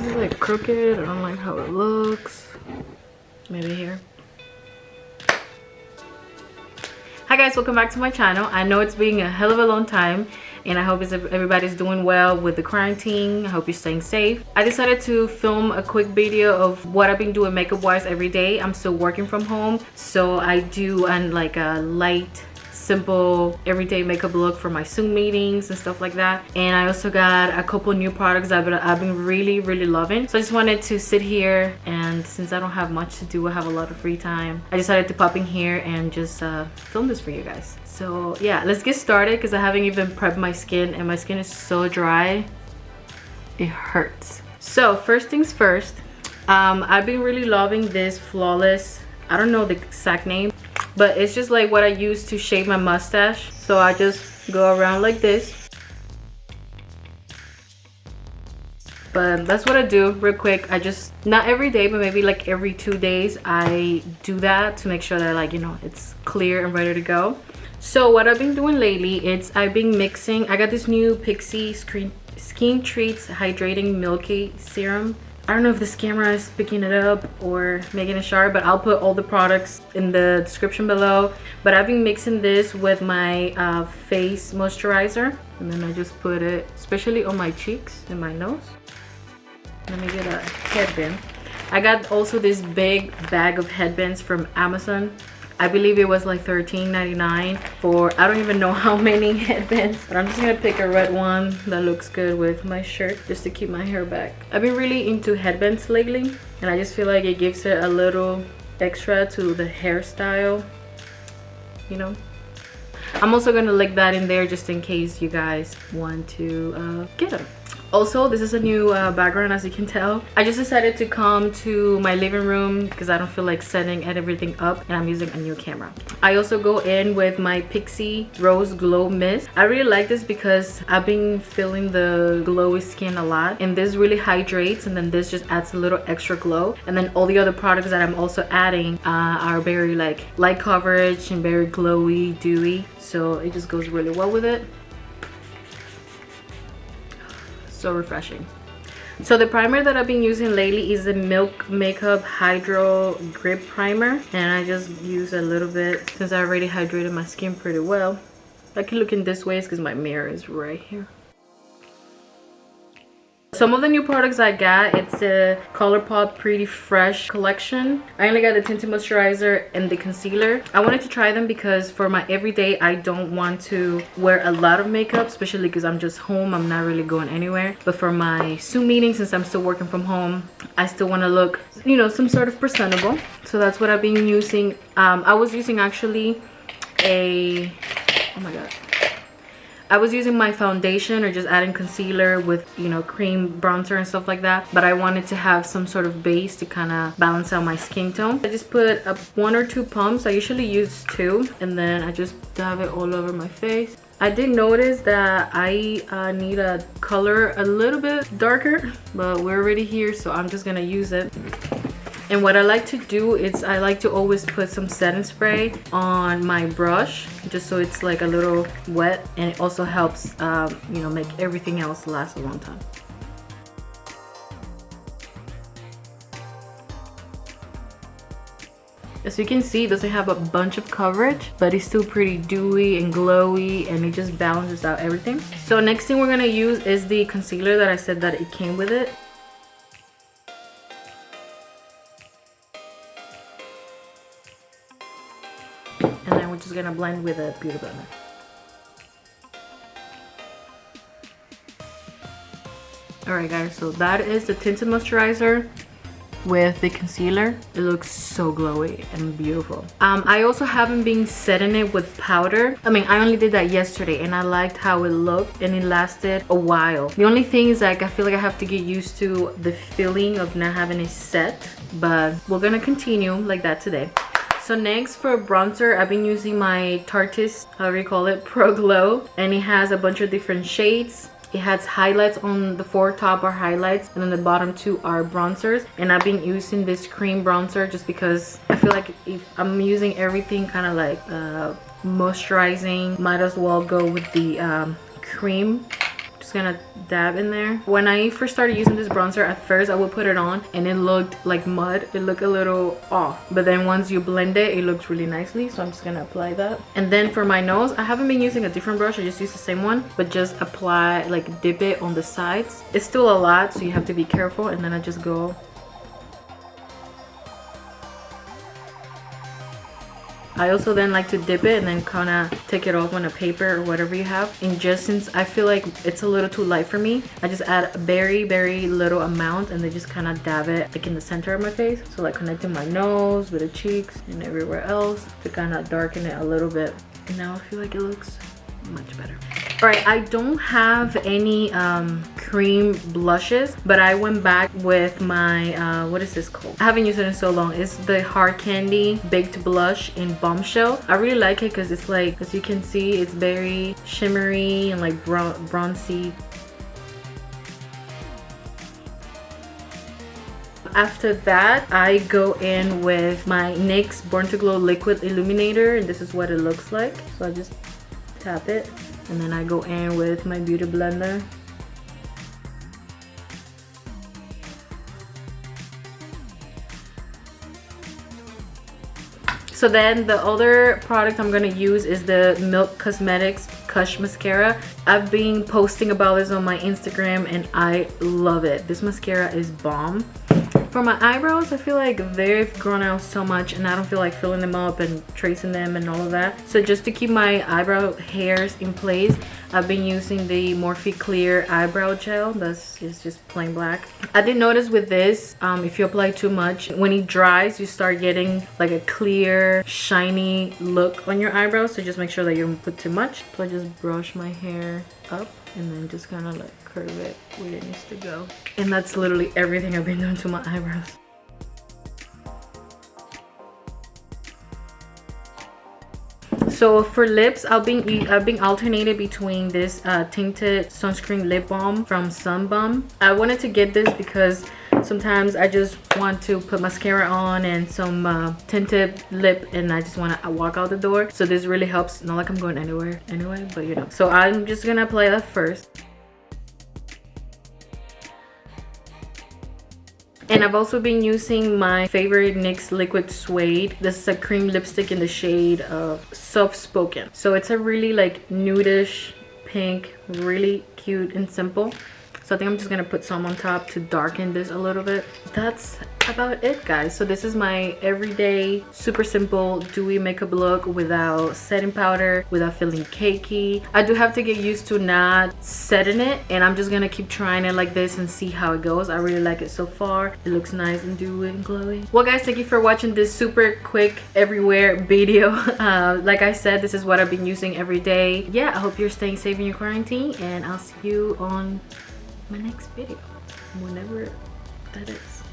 It's like crooked. I don't like how it looks. Maybe here. Hi guys, welcome back to my channel. I know it's been a hell of a long time and I hope everybody's doing well with the quarantine. I hope you're staying safe. I decided to film a quick video of what I've been doing makeup wise every day. I'm still working from home, so I do like a light, simple everyday makeup look for my Zoom meetings and stuff like that. And I also got a couple new products I've been really loving. So I just wanted to sit here, and since I don't have much to do, I have a lot of free time, I decided to pop in here and just film this for you guys. So yeah, let's get started because I haven't even prepped my skin and my skin is so dry it hurts. So first things first, I've been really loving this Flawless, I don't know the exact name, but it's just like what I use to shave my mustache. So I just go around like this. But that's what I do real quick. I just, not every day, but maybe like every 2 days I do that to make sure that, like, you know, it's clear and ready to go. So what I've been doing lately, I've been mixing, I got this new Pixi Skintreats Hydrating Milky Serum. I don't know if this camera is picking it up or making it sharp, but I'll put all the products in the description below. But I've been mixing this with my face moisturizer, and then I just put it especially on my cheeks and my nose. Let me get a headband. I got also this big bag of headbands from Amazon. I believe it was like $13.99 for I don't even know how many headbands, but I'm just gonna pick a red one that looks good with my shirt just to keep my hair back. I've been really into headbands lately, and I just feel like it gives it a little extra to the hairstyle, you know. I'm also gonna link that in there just in case you guys want to get them. Also, this is a new background, as you can tell. I just decided to come to my living room because I don't feel like setting everything up, and I'm using a new camera. I also go in with my Pixi Rose Glow Mist. I really like this because I've been feeling the glowy skin a lot, and this really hydrates, and then this just adds a little extra glow. And then all the other products that I'm also adding are very like light coverage and very glowy, dewy, so it just goes really well with it. So refreshing. So the primer that I've been using lately is the Milk Makeup Hydro Grip Primer, and I just use a little bit since I already hydrated my skin pretty well. I can look in this way because my mirror is right here. Some of the new products I got, it's a Colourpop Pretty Fresh collection. I only got the tinted moisturizer and the concealer. I wanted to try them because for my everyday, I don't want to wear a lot of makeup, especially because I'm just home. I'm not really going anywhere. But for my Zoom meeting, since I'm still working from home, I still want to look, you know, some sort of presentable. So that's what I've been using. I was using actually oh my god. I was using my foundation or just adding concealer with, you know, cream bronzer and stuff like that. But I wanted to have some sort of base to kind of balance out my skin tone. I just put up 1 or 2 pumps. I usually use 2. And then I just dab it all over my face. I did notice that I need a color a little bit darker. But we're already here, so I'm just going to use it. And what I like to do is I like to always put some setting spray on my brush just so it's like a little wet, and it also helps you know, make everything else last a long time. As you can see, it doesn't have a bunch of coverage, but it's still pretty dewy and glowy, and it just balances out everything. So next thing we're gonna use is the concealer that I said that it came with it. And then we're just gonna blend with a beauty blender. Alright guys, so that is the tinted moisturizer with the concealer. It looks so glowy and beautiful. I also haven't been setting it with powder. I mean, I only did that yesterday and I liked how it looked and it lasted a while. The only thing is, like, I feel like I have to get used to the feeling of not having it set, but we're gonna continue like that today. So next, for bronzer, I've been using my Tarteist, however you call it, Pro Glow, and it has a bunch of different shades. It has highlights on the 4 top are highlights, and then the bottom 2 are bronzers. And I've been using this cream bronzer just because I feel like if I'm using everything kind of like moisturizing, might as well go with the cream Just gonna dab in there. When I first started using this bronzer, at first I would put it on and it looked like mud. It looked a little off, but then once you blend it, it looks really nicely. So I'm just gonna apply that. And then for my nose, I haven't been using a different brush. I just use the same one, but just apply, like dip it on the sides. It's still a lot, so you have to be careful. And then I just go I also then like to dip it and then kind of take it off on a paper or whatever you have. And just since I feel like it's a little too light for me, I just add a very, very little amount and then just kind of dab it like in the center of my face. So like connecting my nose with the cheeks and everywhere else to kind of darken it a little bit. And now I feel like it looks much better. All right, I don't have any cream blushes, but I went back with my what is this called? I haven't used it in so long. It's the Hard Candy Baked Blush in Bombshell. I really like it because it's like, as you can see, it's very shimmery and like bronzy. After that, I go in with my NYX Born to Glow Liquid Illuminator, and this is what it looks like. So I just tap it, and then I go in with my beauty blender. So then the other product I'm gonna use is the Milk Cosmetics Kush mascara. I've been posting about this on my Instagram and I love it. This mascara is bomb. For my eyebrows, I feel like they've grown out so much and I don't feel like filling them up and tracing them and all of that. So just to keep my eyebrow hairs in place, I've been using the Morphe Clear Eyebrow Gel. That's just plain black. I did notice with this, if you apply too much, when it dries, you start getting like a clear, shiny look on your eyebrows. So just make sure that you don't put too much. So I just brush my hair up and then just kind of like curve it where it needs to go. And that's literally everything I've been doing to my eyebrows. So for lips, I've been alternating between this Tinted Sunscreen Lip Balm from Balm. I wanted to get this because sometimes I just want to put mascara on and some tinted lip and I just want to walk out the door. So this really helps. Not like I'm going anywhere anyway, but you know. So I'm just gonna apply that first. And I've also been using my favorite NYX Liquid Suede. This is a cream lipstick in the shade of Soft Spoken. So it's a really like nudish pink, really cute and simple. So I think I'm just gonna put some on top to darken this a little bit. That's about it, guys. So this is my everyday, super simple, dewy makeup look without setting powder, without feeling cakey. I do have to get used to not setting it, and I'm just gonna keep trying it like this and see how it goes. I really like it so far. It looks nice and dewy and glowy. Well, guys, thank you for watching this super quick everywhere video. Like I said, this is what I've been using every day. Yeah, I hope you're staying safe in your quarantine, and I'll see you on my next video, whenever that is.